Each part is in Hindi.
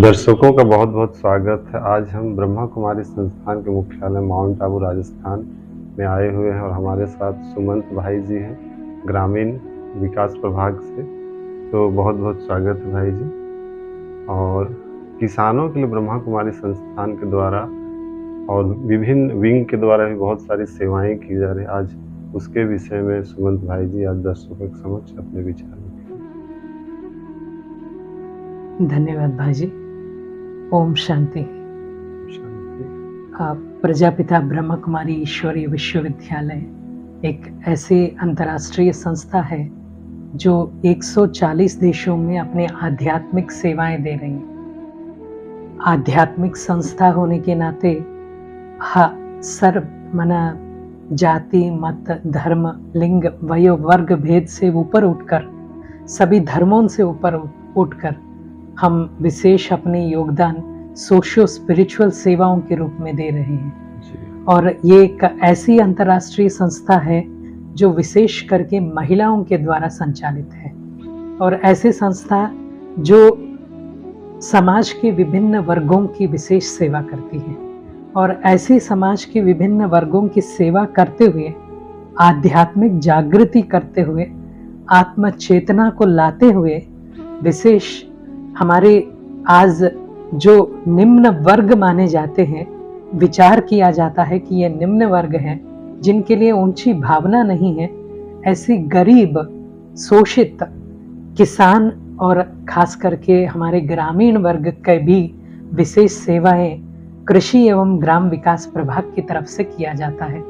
दर्शकों का बहुत बहुत स्वागत है। आज हम ब्रह्मा कुमारी संस्थान के मुख्यालय माउंट आबू राजस्थान में आए हुए हैं और हमारे साथ सुमंत भाई जी हैं ग्रामीण विकास प्रभाग से। तो बहुत बहुत स्वागत है भाई जी। और किसानों के लिए ब्रह्मा कुमारी संस्थान के द्वारा और विभिन्न विंग के द्वारा भी बहुत सारी सेवाएं की जा रही है। आज उसके विषय में सुमंत भाई जी आज दर्शकों के समक्ष अपने विचार रखें। धन्यवाद भाई जी। ओम शांति। शांति। प्रजापिता ब्रह्मा कुमारी ईश्वरीय विश्वविद्यालय एक ऐसी अंतर्राष्ट्रीय संस्था है जो 140 देशों में अपने आध्यात्मिक सेवाएं दे रही है। आध्यात्मिक संस्था होने के नाते सर्व मना जाति मत धर्म लिंग वयो वर्ग भेद से ऊपर उठकर सभी धर्मों से ऊपर उठकर हम विशेष अपने योगदान सोशियो स्पिरिचुअल सेवाओं के रूप में दे रहे हैं। और ये एक ऐसी अंतर्राष्ट्रीय संस्था है जो विशेष करके महिलाओं के द्वारा संचालित है और ऐसे संस्था जो समाज के विभिन्न वर्गों की विशेष सेवा करती है और ऐसे समाज के विभिन्न वर्गों की सेवा करते हुए आध्यात्मिक जागृति करते हुए आत्म चेतना को लाते हुए विशेष हमारे आज जो निम्न वर्ग माने जाते हैं, विचार किया जाता है कि ये निम्न वर्ग हैं जिनके लिए ऊंची भावना नहीं है, ऐसी गरीब शोषित किसान और खास करके हमारे ग्रामीण वर्ग के भी विशेष सेवाएं कृषि एवं ग्राम विकास प्रभाग की तरफ से किया जाता है।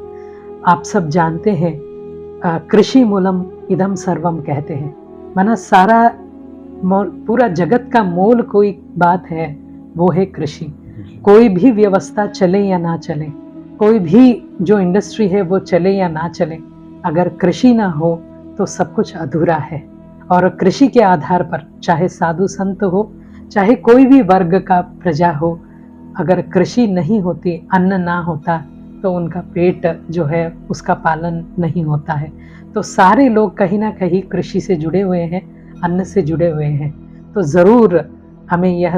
आप सब जानते हैं कृषि मूलम इदम सर्वम कहते हैं, माना सारा पूरा जगत का मूल कोई बात है वो है कृषि। कोई भी व्यवस्था चले या ना चले, कोई भी जो इंडस्ट्री है वो चले या ना चले, अगर कृषि ना हो तो सब कुछ अधूरा है। और कृषि के आधार पर चाहे साधु संत हो, चाहे कोई भी वर्ग का प्रजा हो, अगर कृषि नहीं होती, अन्न ना होता तो उनका पेट जो है उसका पालन नहीं होता है। तो सारे लोग कहीं ना कहीं कृषि से जुड़े हुए हैं, अन्न से जुड़े हुए हैं। तो ज़रूर हमें यह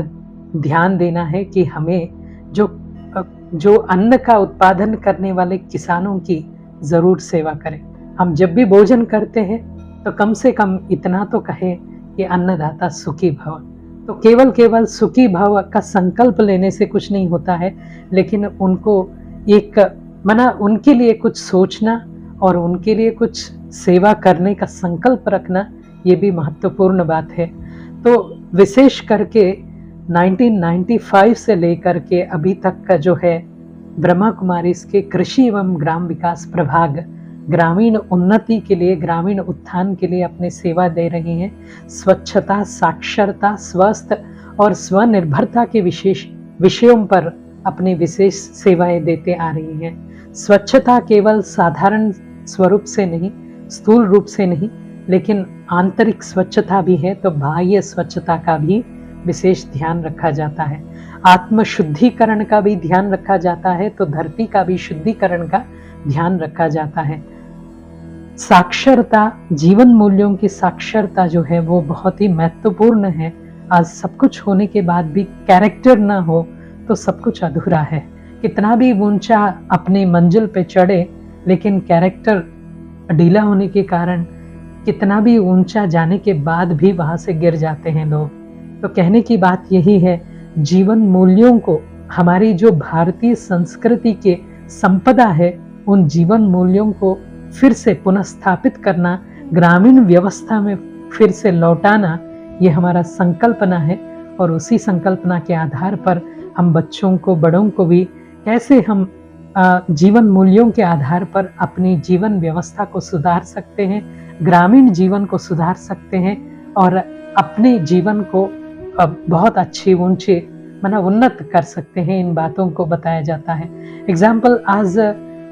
ध्यान देना है कि हमें जो अन्न का उत्पादन करने वाले किसानों की ज़रूर सेवा करें। हम जब भी भोजन करते हैं तो कम से कम इतना तो कहें कि अन्नदाता सुखी भव। तो केवल सुखी भव का संकल्प लेने से कुछ नहीं होता है, लेकिन उनको एक मना उनके लिए कुछ सोचना और उनके लिए कुछ सेवा करने का संकल्प रखना, ये भी महत्वपूर्ण बात है। तो विशेष करके 1995 से लेकर के अभी तक का जो है ब्रह्मा कुमारी के कृषि एवं ग्राम विकास प्रभाग ग्रामीण उन्नति के लिए, ग्रामीण उत्थान के लिए अपनी सेवा दे रही हैं। स्वच्छता, साक्षरता, स्वास्थ्य और स्वनिर्भरता के विशेष विषयों पर अपनी विशेष सेवाएं देते आ रही हैं। स्वच्छता केवल साधारण स्वरूप से नहीं, स्थूल रूप से नहीं, लेकिन आंतरिक स्वच्छता भी है तो बाह्य स्वच्छता का भी विशेष ध्यान रखा जाता है। आत्म शुद्धिकरण का भी ध्यान रखा जाता है तो धरती का भी शुद्धिकरण का ध्यान रखा जाता है। साक्षरता, जीवन मूल्यों की साक्षरता जो है वो बहुत ही महत्वपूर्ण है। आज सब कुछ होने के बाद भी कैरेक्टर ना हो तो सब कुछ अधूरा है। कितना भी ऊंचा अपनी मंजिल पे चढ़े, लेकिन कैरेक्टर ढीला होने के कारण कितना भी ऊंचा जाने के बाद भी वहां से गिर जाते हैं लोग। तो कहने की बात यही है, जीवन मूल्यों को, हमारी जो भारतीय संस्कृति के संपदा है, उन जीवन मूल्यों को फिर से पुनः करना, ग्रामीण व्यवस्था में फिर से लौटाना, ये हमारा संकल्पना है। और उसी संकल्पना के आधार पर हम बच्चों को, बड़ों को भी कैसे हम जीवन मूल्यों के आधार पर अपनी जीवन व्यवस्था को सुधार सकते हैं, ग्रामीण जीवन को सुधार सकते हैं और अपने जीवन को बहुत अच्छी ऊंचे माना उन्नत कर सकते हैं। इन बातों को बताया जाता है। एग्जाम्पल, आज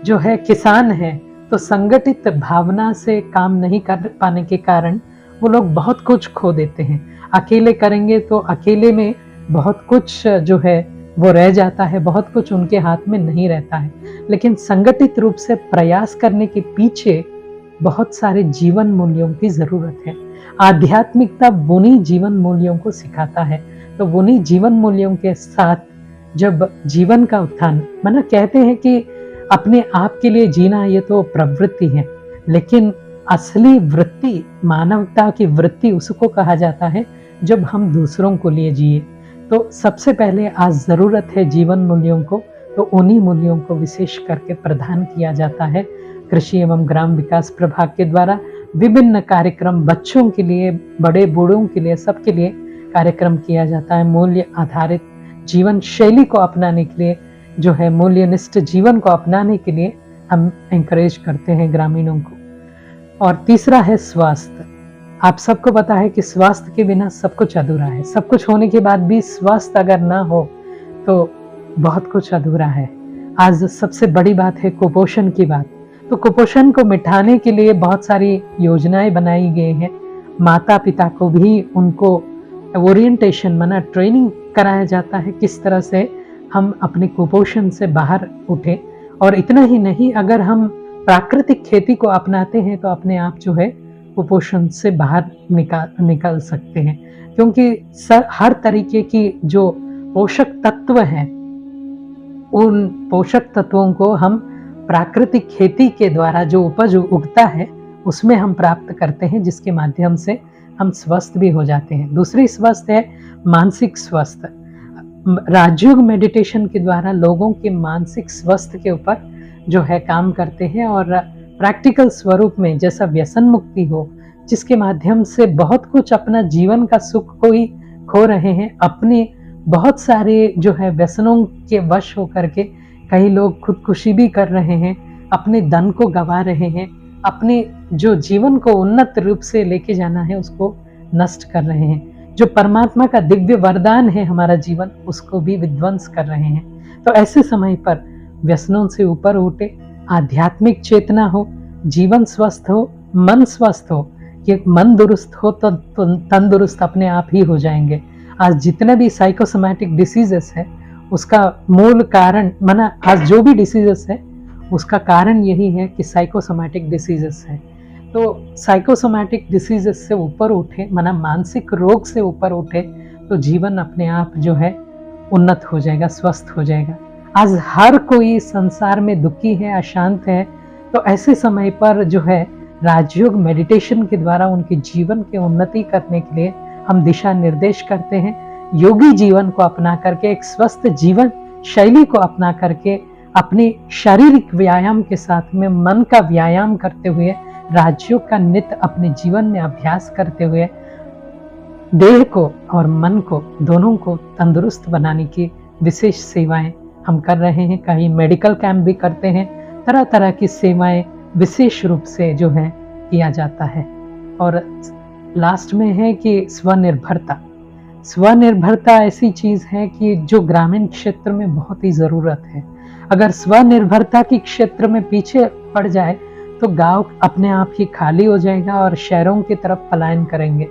जो है किसान है तो संगठित भावना से काम नहीं कर पाने के कारण वो लोग बहुत कुछ खो देते हैं। अकेले करेंगे तो अकेले में बहुत कुछ जो है वो रह जाता है, बहुत कुछ उनके हाथ में नहीं रहता है। लेकिन संगठित रूप से प्रयास करने के पीछे बहुत सारे जीवन मूल्यों की जरूरत है। आध्यात्मिकता उन्हीं जीवन मूल्यों को सिखाता है। तो उन्हीं जीवन मूल्यों के साथ जब जीवन का उत्थान, माना कहते हैं कि अपने आप के लिए जीना ये तो प्रवृत्ति है, लेकिन असली वृत्ति, मानवता की वृत्ति उसको कहा जाता है जब हम दूसरों को लिए जिए। तो सबसे पहले आज जरूरत है जीवन मूल्यों को, तो उन्हीं मूल्यों को विशेष करके प्रदान किया जाता है। कृषि एवं ग्राम विकास प्रभाग के द्वारा विभिन्न कार्यक्रम बच्चों के लिए, बड़े बूढ़ों के लिए, सबके लिए कार्यक्रम किया जाता है। मूल्य आधारित जीवन शैली को अपनाने के लिए, जो है मूल्यनिष्ठ जीवन को अपनाने के लिए हम एंकरेज करते हैं ग्रामीणों को। और तीसरा है स्वास्थ्य। आप सबको पता है कि स्वास्थ्य के बिना सब कुछ अधूरा है। सब कुछ होने के बाद भी स्वास्थ्य अगर ना हो तो बहुत कुछ अधूरा है। आज सबसे बड़ी बात है कुपोषण की बात। तो कुपोषण को मिटाने के लिए बहुत सारी योजनाएं बनाई गई हैं। माता पिता को भी उनको ओरिएंटेशन, माना ट्रेनिंग कराया जाता है किस तरह से हम अपने कुपोषण से बाहर उठे। और इतना ही नहीं, अगर हम प्राकृतिक खेती को अपनाते हैं तो अपने आप जो है कुपोषण से बाहर निकाल सकते हैं, क्योंकि हर तरीके की जो पोषक तत्व हैं, उन पोषक तत्वों को हम प्राकृतिक खेती के द्वारा जो उपज उगता है उसमें हम प्राप्त करते हैं, जिसके माध्यम से हम स्वस्थ भी हो जाते हैं। दूसरी स्वस्थ है मानसिक स्वास्थ्य। राजयोग मेडिटेशन के द्वारा लोगों के मानसिक स्वास्थ्य के ऊपर जो है काम करते हैं, और प्रैक्टिकल स्वरूप में जैसा व्यसन मुक्ति हो, जिसके माध्यम से बहुत कुछ अपना जीवन का सुख को ही खो रहे हैं, अपने बहुत सारे जो है व्यसनों के वश होकर के कई लोग खुदकुशी भी कर रहे हैं, अपने धन को गंवा रहे हैं, अपने जो जीवन को उन्नत रूप से लेके जाना है उसको नष्ट कर रहे हैं। जो परमात्मा का दिव्य वरदान है हमारा जीवन, उसको भी विध्वंस कर रहे हैं। तो ऐसे समय पर व्यसनों से ऊपर उठे, आध्यात्मिक चेतना हो, जीवन स्वस्थ हो, मन स्वस्थ हो। कि मन दुरुस्त हो तो तंदुरुस्त अपने आप ही हो जाएंगे। आज जितने भी साइकोसोमैटिक डिसीजेस है उसका मूल कारण, माना आज जो भी डिसीजेस है उसका कारण यही है कि साइकोसोमैटिक डिसीजेस है। तो साइकोसोमैटिक डिसीजेस से ऊपर उठे, माना मानसिक रोग से ऊपर उठे, तो जीवन अपने आप जो है उन्नत हो जाएगा, स्वस्थ हो जाएगा। आज हर कोई संसार में दुखी है, अशांत है, तो ऐसे समय पर जो है राजयोग मेडिटेशन के द्वारा उनके जीवन के उन्नति करने के लिए हम दिशा निर्देश करते हैं। योगी जीवन को अपना करके, एक स्वस्थ जीवन शैली को अपना करके, अपने शारीरिक व्यायाम के साथ में मन का व्यायाम करते हुए, राजयोग का नित्य अपने जीवन में अभ्यास करते हुए, देह को और मन को दोनों को तंदुरुस्त बनाने की विशेष सेवाएं हम कर रहे हैं। कहीं मेडिकल कैंप भी करते हैं, तरह तरह की सेवाएं विशेष रूप से जो है किया जाता है। और लास्ट में है कि स्वनिर्भरता। स्वनिर्भरता ऐसी चीज है कि जो ग्रामीण क्षेत्र में बहुत ही जरूरत है। अगर स्वनिर्भरता के क्षेत्र में पीछे पड़ जाए तो गांव अपने आप ही खाली हो जाएगा और शहरों की तरफ पलायन करेंगे।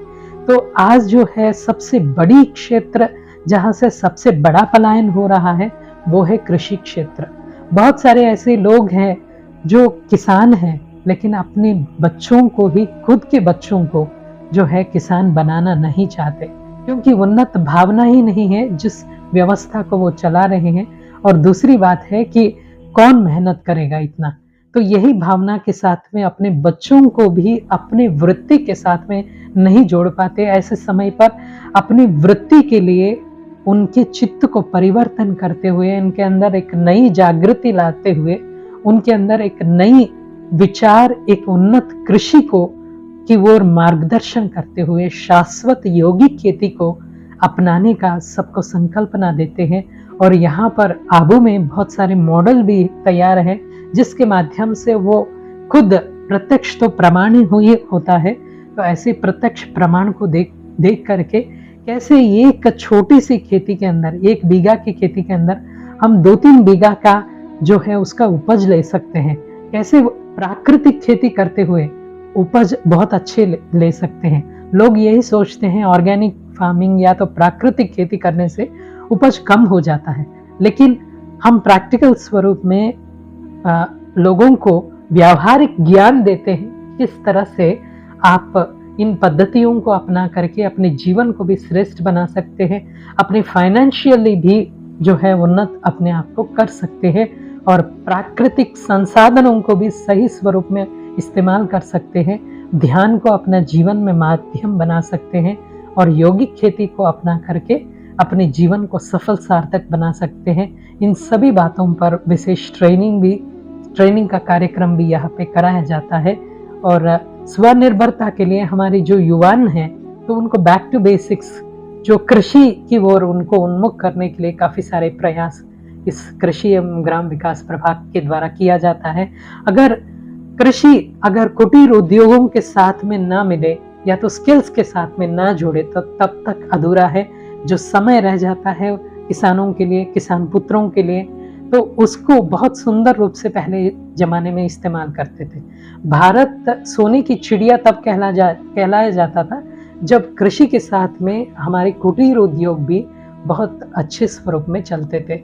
तो आज जो है सबसे बड़ी क्षेत्र जहां से सबसे बड़ा पलायन हो रहा है वो है कृषि क्षेत्र। बहुत सारे ऐसे लोग हैं जो किसान हैं, लेकिन अपने बच्चों को ही, खुद के बच्चों को जो है किसान बनाना नहीं चाहते, क्योंकि उन्नत भावना ही नहीं है जिस व्यवस्था को वो चला रहे हैं। और दूसरी बात है कि कौन मेहनत करेगा इतना। तो यही भावना के साथ में अपने बच्चों को भी अपने वृत्ति के साथ में नहीं जोड़ पाते। ऐसे समय पर अपनी वृत्ति के लिए उनके चित्त को परिवर्तन करते हुए, उनके अंदर एक नई जागृति लाते हुए, उनके अंदर एक नई विचार, एक उन्नत कृषि को की ओर मार्गदर्शन करते हुए शाश्वत योगिक खेती को अपनाने का सबको संकल्पना देते हैं। और यहाँ पर आबू में बहुत सारे मॉडल भी तैयार है, जिसके माध्यम से वो खुद प्रत्यक्ष तो प्रमाण ही होता है। तो ऐसे प्रत्यक्ष प्रमाण को देख करके कैसे एक छोटी सी खेती के अंदर, 1 बीघा की खेती के अंदर हम 2-3 बीघा का जो है उसका उपज ले सकते हैं। कैसे प्राकृतिक खेती करते हुए उपज बहुत अच्छे ले सकते हैं। लोग यही सोचते हैं ऑर्गेनिक फार्मिंग या तो प्राकृतिक खेती करने से उपज कम हो जाता है, लेकिन हम प्रैक्टिकल स्वरूप में लोगों को व्यावहारिक ज्ञान देते हैं किस तरह से आप इन पद्धतियों को अपना करके अपने जीवन को भी श्रेष्ठ बना सकते हैं, अपने फाइनेंशियली भी जो है उन्नत अपने आप को कर सकते हैं और प्राकृतिक संसाधनों को भी सही स्वरूप में इस्तेमाल कर सकते हैं, ध्यान को अपना जीवन में माध्यम बना सकते हैं और यौगिक खेती को अपना करके अपने जीवन को सफल सार्थक बना सकते हैं। इन सभी बातों पर विशेष ट्रेनिंग का कार्यक्रम भी यहाँ पे कराया जाता है और स्वनिर्भरता के लिए हमारे जो युवान हैं तो उनको बैक टू बेसिक्स जो कृषि की ओर उनको उन्मुख करने के लिए काफ़ी सारे प्रयास इस कृषि एवं ग्राम विकास प्रभाग के द्वारा किया जाता है। अगर कुटीर उद्योगों के साथ में ना मिले या तो स्किल्स के साथ में ना जोड़े तो तब तक अधूरा है। जो समय रह जाता है किसानों के लिए, किसान पुत्रों के लिए, तो उसको बहुत सुंदर रूप से पहले जमाने में इस्तेमाल करते थे। भारत सोने की चिड़िया तब कहलाया जाता था जब कृषि के साथ में हमारे कुटीर उद्योग भी बहुत अच्छे स्वरूप में चलते थे।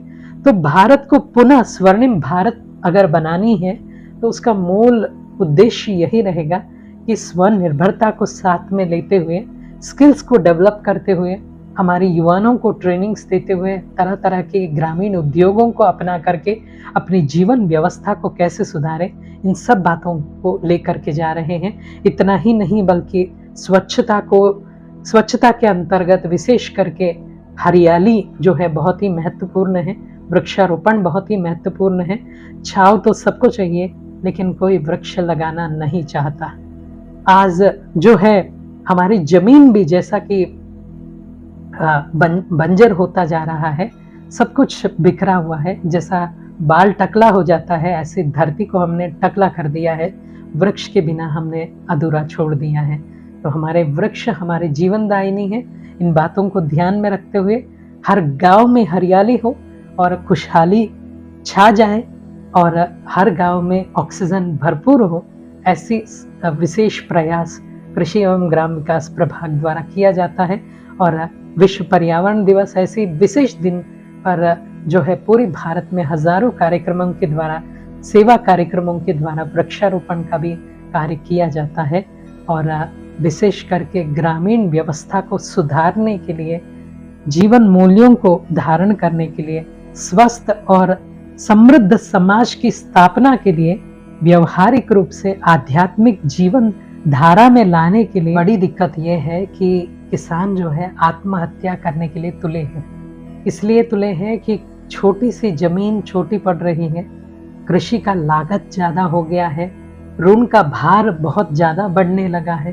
तो भारत को पुनः स्वर्णिम भारत अगर बनानी है तो उसका मूल उद्देश्य यही रहेगा कि स्वनिर्भरता को साथ में लेते हुए, स्किल्स को डेवलप करते हुए, हमारे युवाओं को ट्रेनिंग्स देते हुए, तरह तरह के ग्रामीण उद्योगों को अपना करके अपनी जीवन व्यवस्था को कैसे सुधारें, इन सब बातों को लेकर के जा रहे हैं। इतना ही नहीं बल्कि स्वच्छता के अंतर्गत विशेष करके हरियाली जो है बहुत ही महत्वपूर्ण है, वृक्षारोपण बहुत ही महत्वपूर्ण है। छांव तो सबको चाहिए लेकिन कोई वृक्ष लगाना नहीं चाहता। आज जो है हमारी जमीन भी जैसा कि बंजर होता जा रहा है, सब कुछ बिखरा हुआ है, जैसा बाल टकला हो जाता है ऐसे धरती को हमने टकला कर दिया है, वृक्ष के बिना हमने अधूरा छोड़ दिया है। तो हमारे वृक्ष हमारे जीवनदायिनी है। इन बातों को ध्यान में रखते हुए हर गांव में हरियाली हो और खुशहाली छा जाए और हर गांव में ऑक्सीजन भरपूर हो, ऐसी विशेष प्रयास कृषि एवं ग्राम विकास प्रभाग द्वारा किया जाता है। और विश्व पर्यावरण दिवस ऐसे विशेष दिन पर जो है पूरे भारत में हजारों कार्यक्रमों के द्वारा, सेवा कार्यक्रमों के द्वारा वृक्षारोपण का भी कार्य किया जाता है और विशेष करके ग्रामीण व्यवस्था को सुधारने के लिए, जीवन मूल्यों को धारण करने के लिए, स्वस्थ और समृद्ध समाज की स्थापना के लिए, व्यवहारिक रूप से आध्यात्मिक जीवन धारा में लाने के लिए बड़ी दिक्कत यह है कि किसान जो है आत्महत्या करने के लिए तुले हैं। इसलिए तुले हैं कि छोटी सी जमीन छोटी पड़ रही है, कृषि का लागत ज़्यादा हो गया है, ऋण का भार बहुत ज़्यादा बढ़ने लगा है,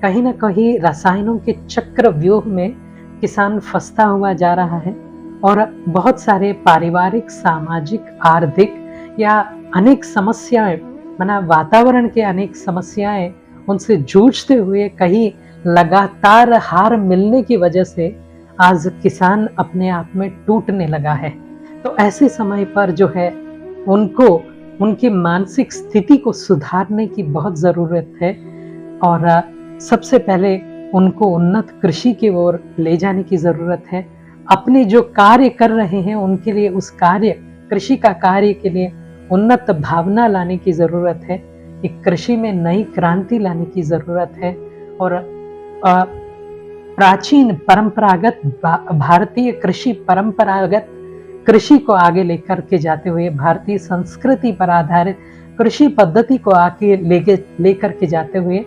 कहीं ना कहीं रसायनों के चक्र व्यूह में किसान फंसता हुआ जा रहा है और बहुत सारे पारिवारिक, सामाजिक, आर्थिक या अनेक समस्याएं, माना वातावरण के अनेक समस्याएं उनसे जूझते हुए कहीं लगातार हार मिलने की वजह से आज किसान अपने आप में टूटने लगा है। तो ऐसे समय पर जो है उनको उनकी मानसिक स्थिति को सुधारने की बहुत ज़रूरत है और सबसे पहले उनको उन्नत कृषि की ओर ले जाने की ज़रूरत है। अपने जो कार्य कर रहे हैं उनके लिए, उस कार्य, कृषि का कार्य के लिए उन्नत भावना लाने की ज़रूरत है। एक कृषि में नई क्रांति लाने की ज़रूरत है और प्राचीन परंपरागत भारतीय परंपरागत कृषि को आगे लेकर के जाते हुए, भारतीय संस्कृति पर आधारित कृषि पद्धति को आगे लेकर के जाते हुए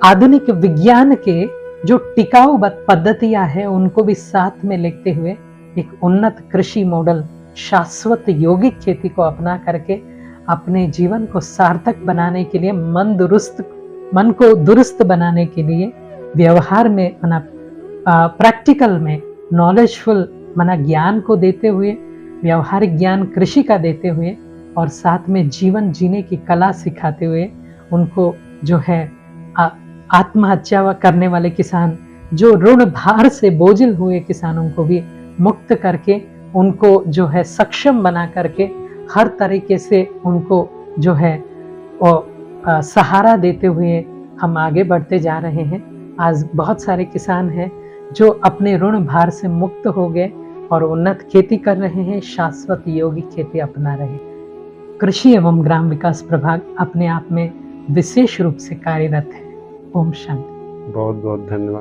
आधुनिक विज्ञान के जो टिकाऊ पद्धतियां हैं उनको भी साथ में लेते हुए एक उन्नत कृषि मॉडल, शाश्वत यौगिक खेती को अपना करके अपने जीवन को सार्थक बनाने के लिए, मन को दुरुस्त बनाने के लिए, व्यवहार में प्रैक्टिकल में नॉलेजफुल ज्ञान को देते हुए, व्यवहारिक ज्ञान कृषि का देते हुए और साथ में जीवन जीने की कला सिखाते हुए उनको जो है आत्महत्या करने वाले किसान, जो ऋण भार से बोझिल हुए किसानों को भी मुक्त करके उनको जो है सक्षम बना करके हर तरीके से उनको जो है सहारा देते हुए हम आगे बढ़ते जा रहे हैं। आज बहुत सारे किसान हैं जो अपने ऋण भार से मुक्त हो गए और उन्नत खेती कर रहे हैं, शाश्वत यौगिक खेती अपना रहे हैं। कृषि एवं ग्राम विकास प्रभाग अपने आप में विशेष रूप से कार्यरत है। ओम शांति। बहुत बहुत धन्यवाद।